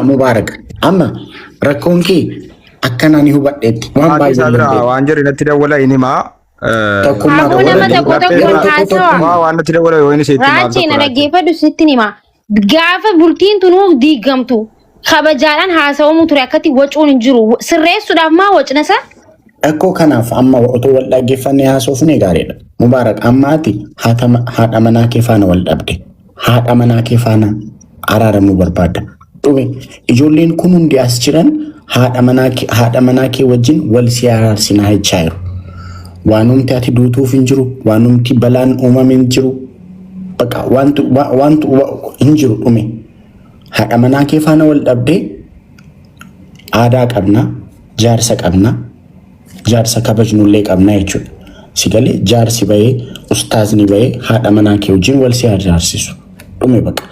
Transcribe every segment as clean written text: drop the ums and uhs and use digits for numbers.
مبارك أما ركونكي أكناني هو بدت وان باي وانجر نتدا ولا إنما Abuna mata kota kun hasawa. waan natti dabala yoo inni seetti maal Raachi na dhaggeeffadhu sitti nima. Gaafa bultiin tunuuf diigamtu kabajaadhaan haasawamuu ture akkatti wacuun hin jiru. Sirreessuudhaaf maa wacna isaa? Akkoo kanaaf amma otoo wal dhaggeeffannee haasofnee gaariidha. Mubaarak ammaati haadha manaa kee faana wal dhabde. Haadha manaa kee faana araaramuu barbaadda. Dhume ijoolleen kun hundi as jiran haadha manaa kee wajjin wal si araarsinaa jechaa jiru. Waanumti ati duutuuf hin jiru, waanumti balaan uumame hin jiru. Bakka wantu hin jiru dhume. Haadha manaa kee faana wal dhabdee aadaa qabna, jaarsa qabna, jaarsa kabajnullee qabna jechuudha. Sigalee jaarsi bahee, ustaazni bahee haadha manaa kee wajjin wal si araarsisu. Dhume bakka.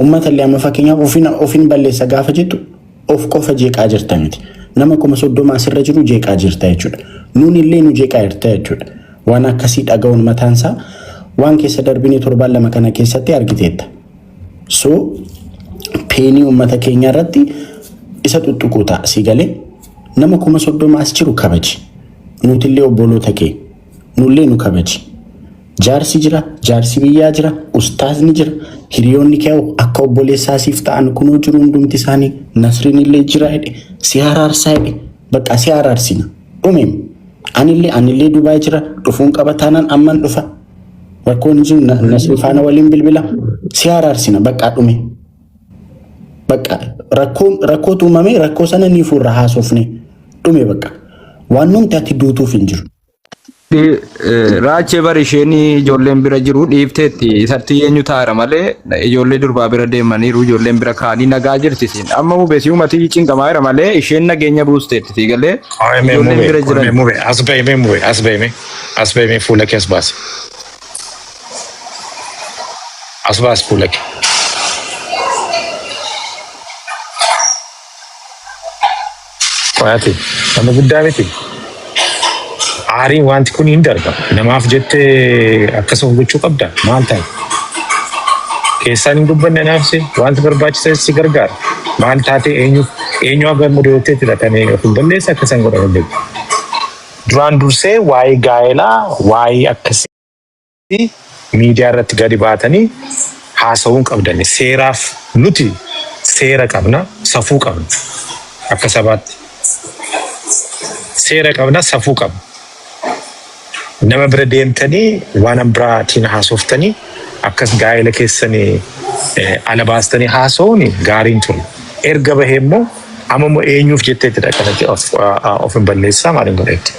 Uummata illee amma fakkeenyaaf ofiin balleessa gaafa jettu of qofa jeeqaa jirta miti. Nama kuma soddoma asirra jiru jeeqaa jirta jechuudha. Nuun illee nu jeeqaa jirta jechuudha. Waan akkasii dhaga'uun mataansaa waan keessa darbinee torbaan lama kana keessatti argiteetta. So peenii uummata keenya irratti isa tuttuquu ta'a sigalee nama kuma soddoma as jiru kabaji. Nutillee obboloota kee nullee nu kabaji. Jaarsi jira, jaarsi biyyaa jira, ustaazni jira, hiriyoonni kee akka obboleessaa siif ta'an kunoo jiru hundumti isaanii Nasriin illee jira jedhe si araarsaa jedhe bakka si araarsina. Dhumeem anillee Dubaay jira dhufuun qaba taanaan amman dhufa. Rakkoon jiru Nasri faana waliin bilbila si araarsina bakka dhume. Bakka rakkoo tuumame rakkoo sana ni fuurra haasofne dhume bakka waan numti ati duutuuf hin jiru. Raachee bari isheen ijoolleen bira jiru dhiifteetti isatti eenyu taa'era malee ijoollee durbaa bira deemaniiru ijoolleen bira kaanii nagaa jirti siin amma hubeessi uumatii cinqamaa'era malee isheen nageenya buusteetti siigalee ijoolleen bira jiran. Asbeeme fuula kees baase. Asbaas fuula kee. Qoyaati nama guddaa miti. Aariin wanti kun hin darba. Namaaf jettee akkasuma gochuu qabda. Maal ta'e? Keessaan hin dubbanne naafse wanti barbaachisaa si gargaara. Maal taate eenyu agar mudoottee filatanii ofin balleessa akkasan godhan deemu. Duraan dursee waa'ee gaa'elaa waa'ee akkasii miidiyaa irratti gadi baatanii haasawuun qabdani. Seeraaf nuti seera qabna, safuu qabna. Akka sabaatti. Seera qabna, safuu qabna. Nama bira deemtanii waan biraatiin haasoftanii akkas gaa'ela keessanii ala baastanii haasawuun gaariin ture. Erga bahee immoo amma immoo eenyuuf jetteettidha kanatti of hin balleessaa maaliin godhetti.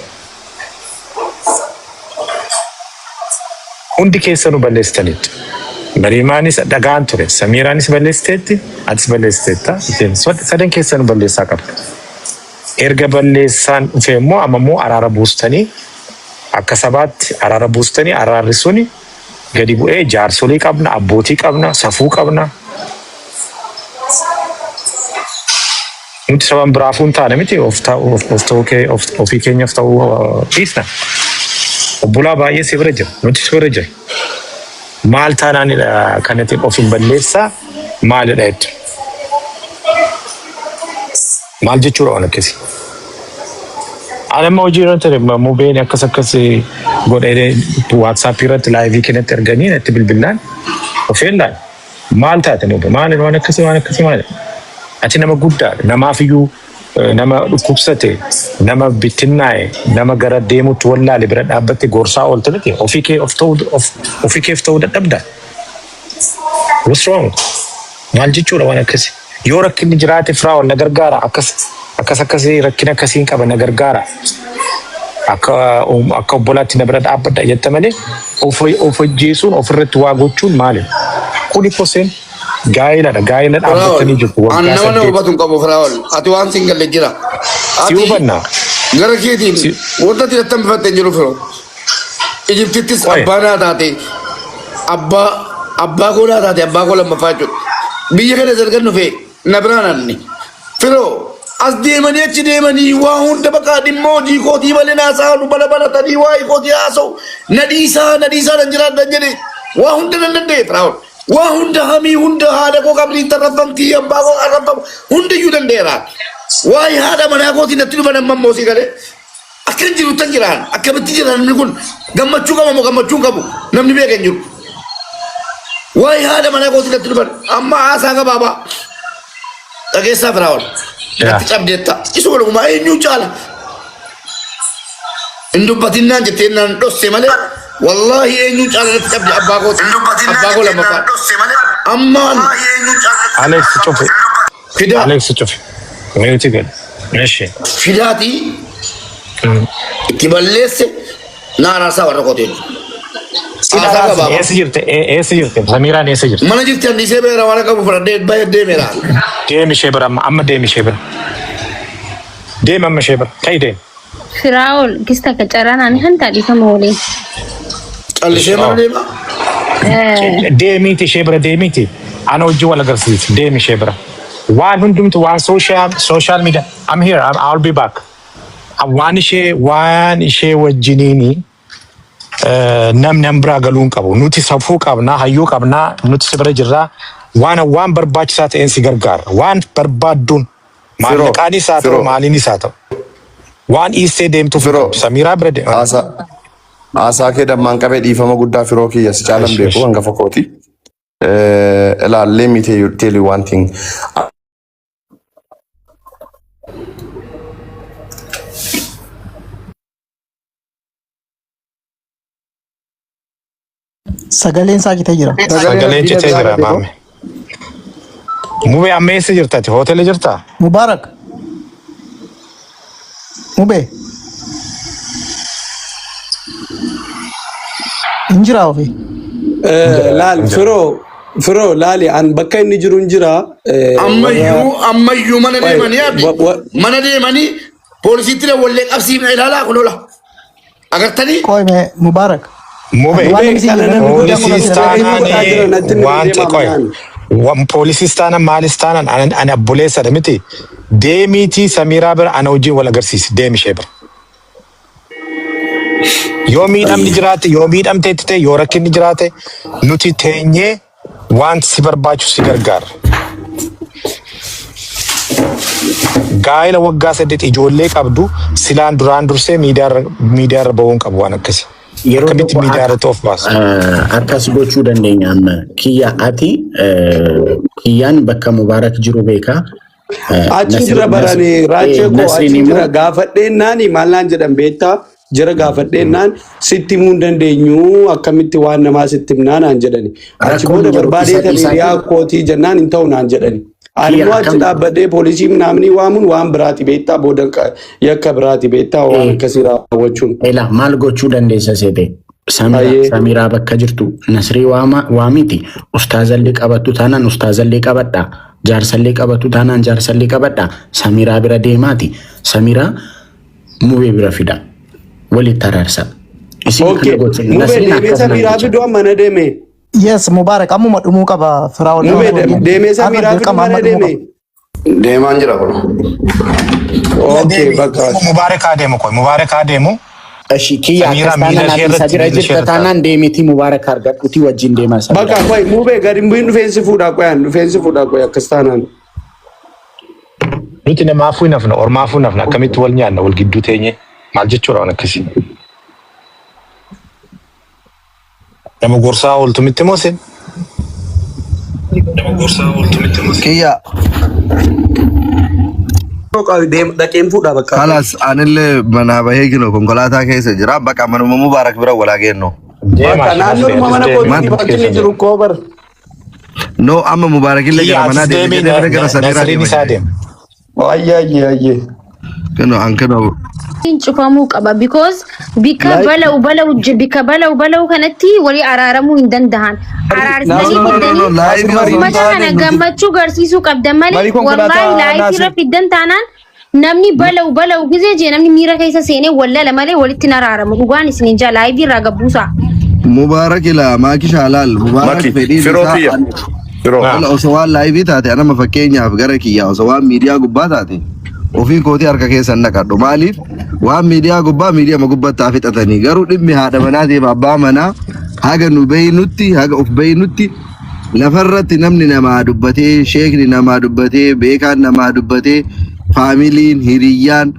Hundi keessanuu balleessitanitti. Mariimaanis dhagaan ture. Samiiraanis balleessiteetti, atis balleessiteetta. Sadan keessanuu balleessaa qabda. Erga balleessaan dhufee immoo amma immoo araara buustanii akka sabaatti araara buustanii araarri suni gadi bu'ee jaarsolii qabna, abbootii qabna, safuu qabna. Nuti saban biraafuun taane miti ofii keenyaaf ta'uu dhiisna. Obbolaa baay'ee si bira jira, nuti si bira jira. Maal taanaanidha kanatti of hin balleessaa maalidha jettu? Maal jechuudha waan akkasii? Anamma hojii irratti mubeen akkas godhee WhatsApp irratti laayivii kennatti arganii natti bilbilaan ofeellaan maal taate nuti maali waan akkasii maali? Ati nama guddaadha namaafiyyuu nama dhukkubsate nama bittinnaa'e nama gara deemutti wallaale bira dhaabbatte gorsaa oolte miti ofii keef ta'uu dadhabda. What's wrong? Maal jechuudha waan akkasii? Yoo rakkinni jiraate firaa wal na gargaara akkasii rakkina akkasiin qaba na gargaara. Akka obbolaatti na bira dhaabbadha jetta malee of ajjeesuun ofirratti waa gochuun maali? Kuni koseen gaa'eladha. Gaa'ela dhaabbatanii jiru. Nama nama hubatuun qabu Firaa'ol. Ati waan siin galle jira. Si hubannaa? Gara keetiin wanta ati irratti hambifattee jiru Firaa'ol. Ijiptittis abbaa naa taate abbaa koo naa taate abbaa koo lammaffaa jechuudha. Biyya kana dargan dhufee na biraan anni. Firoo as deemanii achi deemanii waa hunda bakka dhimma hojii kootii malee naasaanu bala balatanii waa'ee kootii haasa'u na dhiisaa nan jiraadhan jedhee waa hunda nan danda'e Firaa'ol. وهند همي هند هذا كو قبل تربم تي أبغى أربم هند يودن ديرا واي هذا من أقول تي نتلو بنا مموسي كله أكن جلو تنجران أكن بتجران نقول قام تشوكا مو قام تشوكا مو نمني بيا كنجر واي هذا من أقول تي نتلو بنا أما عساك بابا أكيد سافراول نتيجة بديتا يسوع لو ما ينيو جالا إندو باتينا جتينا دوسي ماله والله ينيو جالا نتيجة أبغى لما فات أمان أليكس شوفي فدا أليكس شوفي ميوتي قال ماشي فداتي تبلس نارا سوى ركوتين ايش جرت سميران ايش جرت mana jirtan di sebe ra wala ka bu fara de bay de mera ديمي شبر أما ديمي شبر ديم أما شبر كاي ديم Firaol kista kacaran ani hanta di kamoli. al shema de ma ديميتي شبر ديميتي أنا وجوا ولا قرصيت ديمي شبر وان هندمت وان سوشيال ميديا I'm here I'll be back وان شيء وجنيني نم برا قالون كابو نوتي سافو كابنا هيو كابنا نوتي سبرة جرا وان برباج سات إنسي غرغار وان بربادون مالكاني ساتو ماليني ساتو وان إيستي ديم تو Firoo. سميرا برد Aasaa kee dammaan qabee dhiifama guddaa firoo kiyyas caalan beeku hangafa kooti. Let me tell you one thing. Sagaleen isaa kitee jira. sagaleen citee jira maame mube amma eessa jirtati hoteela jirtaa Mubaarak. Mubee. Injira ofii. laal firoo laali an bakka inni jiru injira ammayyu mana de mani abdi mana de mani polisitti le wolle qabsi ilala kulola agartani Qoyme Mubaarak. mube Waan inni siin jedhan wanta qoy poolisii istaanan maal istaanan ani abboleessadha miti deemiitii samiiraa bira ana wajjin wal agarsiisi deemi ishee bira yoo miidhamni jiraate yoo miidhamteetti ta'e yoo rakkinni jiraate nuti teenyee wanti si barbaachisu si gargaara. Gaa'ela waggaa 8 ijoollee qabdu silaan duraan dursee miidiyaarra bahuun qabu waan akkasii. Akkamitti miidiyaarra ta'uuf baasu. Akkas gochuu dandeenya amma kiyya ati kiyyaan bakka Mubaarak jiru beekaa. achi jira barani raachee koo achi jira gaafadheennaan maal naan jedhan beektaa jira gaafadheennaan sitti himuu hin dandeenyu akkamitti waan namaa sitti himnaa naan jedhani achi booda barbaadeetan hiriyaa kootii jennaan hin ta'u naan jedhani animmoo achi dhaabbadhee poolisii naamni waamuun waan biraati beektaa booda yakka biraati beektaa waan akkasii raawwachuun. Ela maal gochuu dandeessa seete? Samiraa bakka jirtu Nasrii waamiti ustaazallee qabattu taanaan ustaazallee qabadha. Jaarsallee qabatu taanaan jaarsallee qabadha. Samiraa bira deemaati. Samiraa mubee bira fida. Walitti araarsa. Okay. Mubee deemee Samiraa fiduu mana deeme. Yes Mubaarak ammuma dhumuu qaba Firaa'ol. Mubee deemee Samiraa fiduu mana deeme. deemaan jira kun Okay bakka. Mubaarak adeemu koy Mubaarak adeemu. Ashi kiyya akkas taanaan ati isa bira jirta taanaan deemiti Mubaarak argadhuti wajjin deemaa Samiraa. Bakka koy mubee gadi hin dhufeensi fuudhaa qoyaan dhufeensi fuudhaa qoy akkas taanaan. Nuti namaafuu hin hafne ormaafuu hin hafne akkamitti wal nyaanna wal gidduu teenye maal jechuudha waan akkasii. Nama gorsaa ooltu mitti moosin. Kiyya Dhaqeen fuudhaa bakka. kalas anillee manaa bahee gino konkolaataa keessa jira bakka manuma Mubaarak bira walaa geenno. Bakka naannoodhuma mana kootii bakki inni jiru koobar. No amma Mubaarakillee gara manaa deemee gara Samiraa isaa deema. deema. Ayyee. Kano an kano cufamuu qaba because bika balau kanatti walii araaramuu hin danda'an. Araarsanii fidanii uummata kana gammachuu garsiisuu qabdan malee wallahi laayifii irra fiddan taanaan namni balau gizee jee namni miira keessa seenee wallala malee walitti hin araaramu dhugaan isiniin jaa laayifii irraa gabbuusaa. Mubaarak ila maaki shaalal Mubaarak fedhii isaa osoo waan laayivii taate anama fakkeenyaaf gara kiyyaa osoo waan miidiyaa gubbaa taate ofii kootii harka keessan naqadhu maaliif waan miidiyaa gubbaatti fixatanii garuu dhimmi haadha manaa deema abbaa manaa haga nu beeynutti haga of beeynutti lafarratti namni namaa dubbatee sheekni namaa dubbatee beekaan namaa dubbatee faamiliin hiriyyaan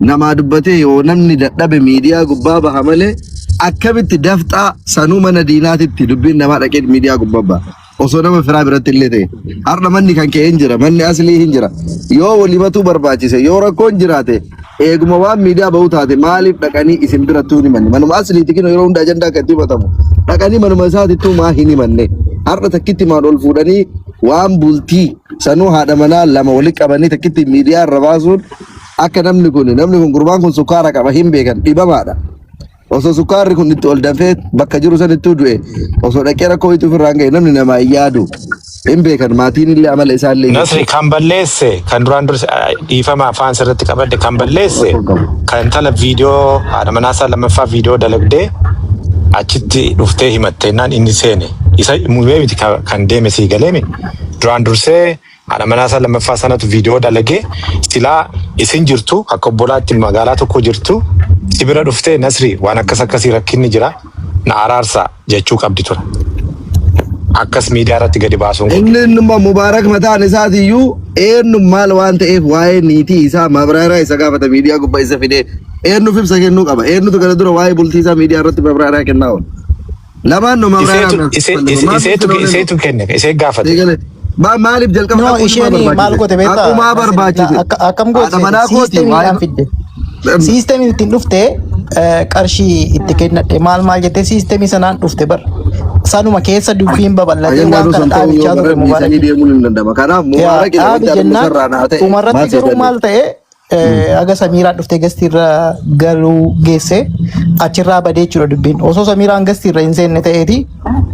namaa dubbatee yoo namni dadhabe miidiyaa gubbaa baha malee akkamitti dafxaa sanuu mana diinaatitti dubbiin namaa dhaqee miidiyaa gubbaa baha osoo nama firaa biratti illee ta'e har'a manni kan ka'ee hin jira manni aslii hin jira yoo walimatuu barbaachise yoo rakkoon jiraate eeguma waan miidiyaa bahuu taate maaliif dhaqanii isin birattuu hin himanne manuma asliiti kino yeroo hunda ajandaa kan himatamu dhaqanii manuma isaatittuu maa hin himanne har'a takkitti maan ol fuudhanii waan bultii sanuu haadha manaa lama walitti qabanii takkitti miidiyaa irra baasuun akka namni kun gurbaan kun sukkaara qaba hin beekan dhibamaadha. Osoo sukkaarri kun itti ol danfee bakka jiru sanittuu du'e osoo dhaqee rakkoo itti ofirraan ga'e namni namaa hin yaadu hin beekan maatiin illee amala isaallee. Nasri kan balleesse kan duraan dursa dhiifama afaan sirriitti qabadde kan balleesse kan tala viidiyoo haadha manaasaa lammaffaa viidiyoo dalagdee achitti dhuftee himatteenaan inni seene isa muumee miti kan deeme sii galeemi duraan dursee haadha manaasaa lammaffaa sanatu viidiyoo dalagee silaa isin jirtu akka obbolaatti magaalaa tokko jirtu sibira dhuftee Nasri waan akkasii rakkinni jira na araarsa jechuu qabdi ture. Akkas miidiyaa irratti gadi baasuun kun. Inni numma Mubaarak mataan isaatiiyyuu eenyu maal waan ta'eef waa'ee niitii isaa mabraaraa isa gaafata miidiyaa gubbaa isa fidee eenyuuf ibsa kennuu qaba eenyutu gara dura waa'ee bultii isaa miidiyaa irratti mabraaraa kennaa oolu. Lamaan nu mabraaraa iseetu kenne isee gaafate. Maaliif jalqaba akkuma barbaachise akkam gooti siistemii ittiin dhufte qarshii itti kennadhe maal jettee siistemii sanaan dhufte bar sanuma keessa dubbiin babal'atee waan kana dhaabichaa ture Mubaarak dhumarratti garuu maal ta'e aga Samiiraan dhuftee gastiirra galuu geesse achirraa badee jira dubbiin osoo Samiiraan gastiirra hin seenne ta'eeti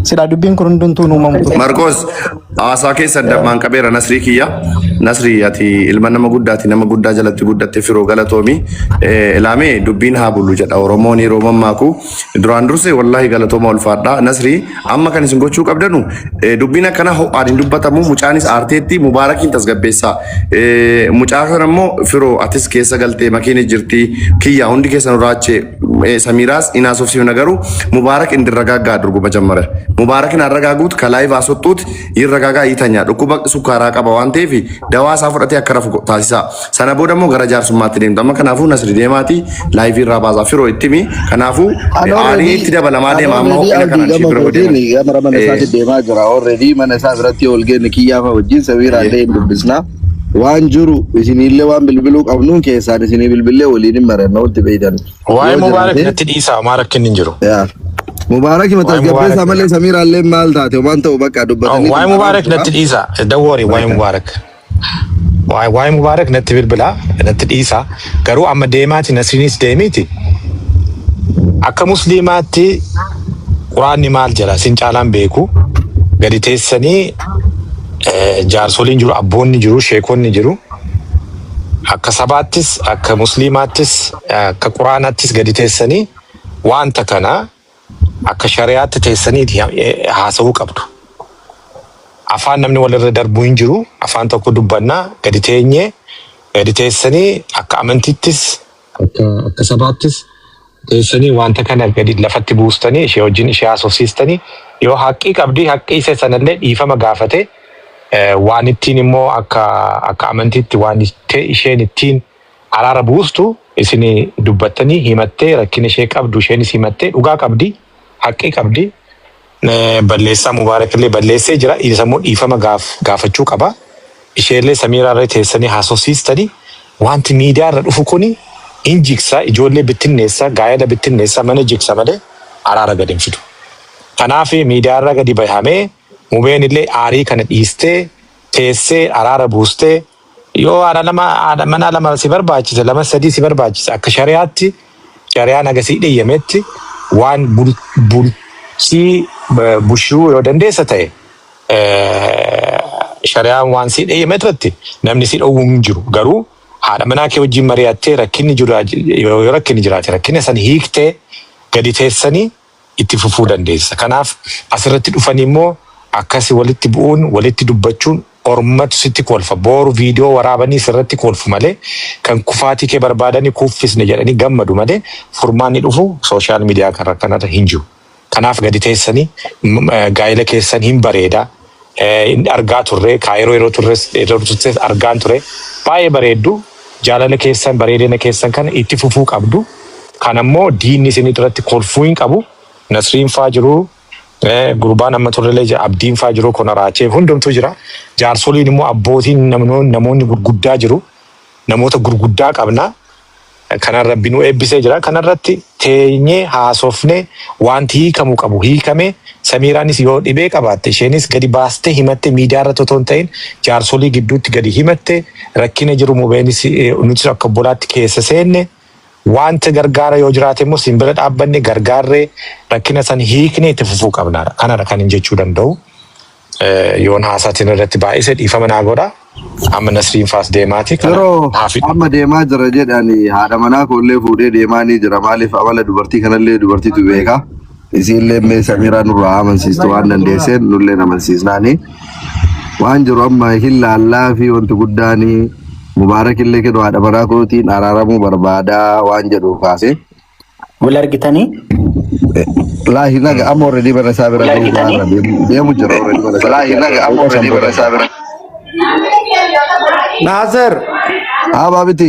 sila dubbiin kun hundumtuu uumamu ture. Marqos haasaa keessa dammaan qabeera Nasrii kiyya. Nasrii ati ilma nama guddaati nama guddaa jalatti guddatte firoo galatoomi. Ilaamee dubbiin haa bulu jedha Oromoon yeroo mammaaku duraan dursee wallahi galatooma ulfaadha. Nasrii amma kan isin gochuu qabdanu dubbiin akkana ho'aan hin dubbatamu mucaanis aarteetti Mubaarakiin tasgabbeessaa. Mucaa kana immoo firoo atis keessa galtee makiinni jirti kiyya hundi keessa nurraachee Samiiraas inaasuuf siifna garuu Mubaarak indirragaaggaa durguba jammare. Mubaarakin arragaaguut kalaayiif asottuut irragaagaa hiitanya dhukkuba sukkaaraa qaba waan ta'eef dawaa isaa fudhatee akka rafu taasisa. Sana booda immoo gara jaarsummaatti deemta. Amma kanaafuu Nasri deemaati laayivii irraa baasaa firoo ittimi kanaafuu aanii itti dabalamaa deema amma ho'ina kanaan ishee bira godhee. Gara mana isaatti deemaa jira already mana isaa biratti ol geenne kiyyaafa wajjin Samiiraan illee hin dubbisnaa. Waan jiru isinillee waan bilbiluu qabnuun keessaan isinii bilbilee waliin hin maranna wanti beeytan. Waa'ee Mubaarak natti dhiisaa homaa rakkinni hin jiru. Mubaarak matasgabbeessaa malee Samiiraallee maal taate waan ta'u bakka dubbatanii. Waa'ee Mubaarak natti dhiisaa dawwari waa'ee Mubaarak. Waa'ee Mubaarak natti bilbilaa natti dhiisaa garuu amma deemaati Nasriinis deemiiti. Akka musliimaatti quraanni maal jira sin caalaan beeku gadi teessanii jaarsoliin jiru abboonni jiru sheekonni jiru akka sabaattis akka musliimaattis akka quraanaattis gadi teessanii wanta kana akka shari'aatti teessanii haasa'uu qabdu. Afaan namni walirra darbuu hin jiru afaan tokko dubbannaa gadi teenyee gadi teessanii akka amantiittis akka sabaattis teessanii wanta kana gadi lafatti buustanii ishee wajjin ishee haasofsiistanii yoo haqqii qabdii haqqii ishee sanallee dhiifama gaafate waan ittiin immoo akka amantiitti waan isheen ittiin araara buustu isin dubbattanii himattee rakkina ishee qabdu isheenis himattee dhugaa qabdi haqqii qabdi balleessaa Mubaarak illee balleessee jira isa immoo dhiifama gaafachuu qaba isheellee Samiiraa irra teessanii haasofsiistanii wanti miidiyaa irra dhufu kuni hin jigsa ijoollee bittinneessa gaa'ela bittinneessa mana jigsa malee araara gadi hin fidu. Kanaaf miidiyaa irra gadi bahamee Mubeen illee aarii kana dhiistee teessee araara buustee yoo haadha manaa lama si barbaachise lama sadii si barbaachise akka shari'aatti shari'aan agasii dhiyyametti waan bultii bushuu yoo dandeessa ta'e shari'aan waan si dhiyyametti irratti namni si dhowwuu hin jiru garuu haadha manaa kee wajjin mari'attee rakkinni jiraate rakkina san hiiktee gadi teessanii itti fufuu dandeessa. Kanaaf asirratti dhufanii immoo akkasi walitti bu'uun walitti dubbachuun ormatu sitti kolfa booru viidiyoo waraabanii sirratti kolfu malee kan kufaatii kee barbaadanii kuffisne jedhanii gammadu malee furmaanni dhufu sooshaal miidiyaa kanarra hin jiru. Kanaaf gadi teessanii gaa'ela keessan hin bareeda argaa turre kaayiroo yeroo turres argaan ture baay'ee bareeddu jaalala keessan bareedina keessan kan itti fufuu qabdu kan ammoo diinni isin irratti kolfuu hin qabu Nasriin faa jiru gurbaan amma turrelee abdiin faa jiru kun raachee hundumtuu jira jaarsoliin immoo abbootiin namoonni gurguddaa jiru namoota gurguddaa qabna kanarra binuu eebbisee jira kanarratti teenyee haasofne wanti hiikamuu qabu hiikame Samiraanis yoo dhibee qabaatte isheenis gadi baastee himatte miidiyaa irratti otoo hin ta'in jaarsolii gidduutti gadi himatte rakkina jiru mubeenis nuti akka bolaatti keessa seenne wanta gargaara yoo jiraate immoo simbira dhaabbanne gargaarree rakkina san hiikne itti fufuu qabna kanadha kan hin jechuu danda'u yoon haasaatiin irratti baay'isee dhiifama naa godha amma Nasriin faas deemaati yeroo amma deemaa jira jedhani haadha manaa koollee fuudhee deemaa ni jira maaliif amala dubartii kanallee dubartiitu beeka isillee mee Samiraa nurraa amansiistu waan dandeesseen nullee amansiisnaani waan jiru amma hin laallaa fi wanti guddaani mubaarakillee kennu haadha manaa kootiin araaramuu barbaadaa waan jedhu kaase wal argitanii laa hinaga amma already bara Sabira deemu jira already bara laa hinaga amma already bara Sabira Nasir babiti